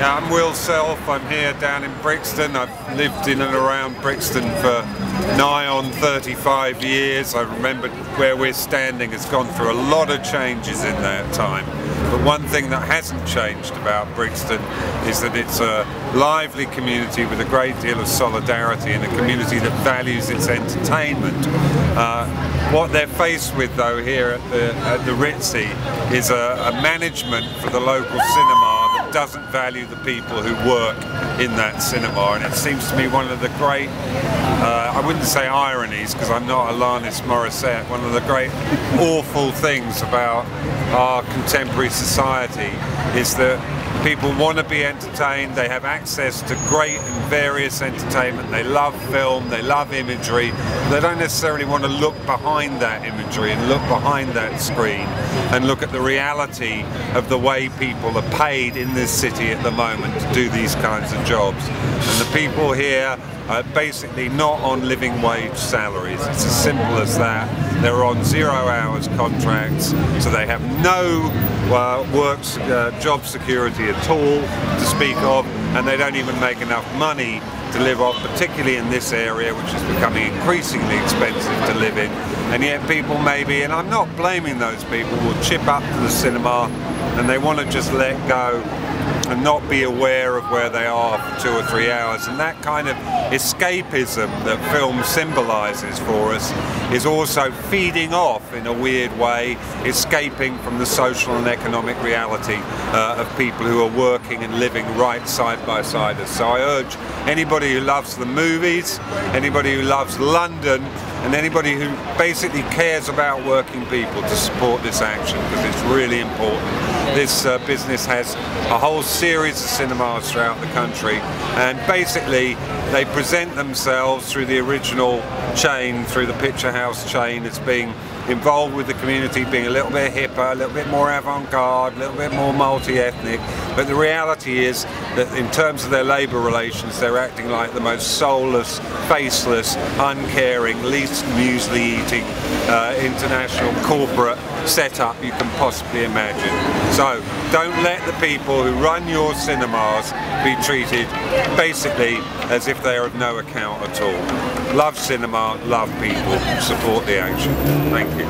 I'm Will Self. I'm here down in Brixton. I've lived in and around Brixton for nigh on 35 years. I remember where we're standing has gone through a lot of changes in that time. But one thing that hasn't changed about Brixton is that it's a lively community with a great deal of solidarity, and a community that values its entertainment. What they're faced with though here at the Ritzy is a management for the local cinema that doesn't value the people who work in that cinema, and it seems to me one of the great, I wouldn't say ironies because I'm not Alanis Morissette, one of the great awful things about our contemporary society is that people want to be entertained, they have access to great and various entertainment, they love film, they love imagery, they don't necessarily want to look behind that imagery and look behind that screen and look at the reality of the way people are paid in this city at the moment to do these kinds of jobs. And the people here are basically not on living wage salaries. It's as simple as that. They're on 0 hours contracts, so they have no job security at all to speak of, and they don't even make enough money to live off, particularly in this area, which is becoming increasingly expensive to live in. And yet people maybe, and I'm not blaming those people, will chip up to the cinema and they want to just let go and not be aware of where they are for 2 or 3 hours. And that kind of escapism that film symbolises for us is also feeding off, in a weird way, escaping from the social and economic reality of people who are working and living right side by side us. So I urge anybody who loves the movies, anybody who loves London, and anybody who basically cares about working people to support this action, because it's really important. This business has a whole series of cinemas throughout the country, and basically they present themselves through the original chain, through the Picture House chain, as being involved with the community, being a little bit hipper, a little bit more avant-garde, a little bit more multi-ethnic. But the reality is that in terms of their labour relations, they're acting like the most soulless, faceless, uncaring, least muesli-eating international corporate setup you can possibly imagine. So don't let the people who run your cinemas be treated basically as if they are of no account at all. Love cinema, love people, support the action. Thank you.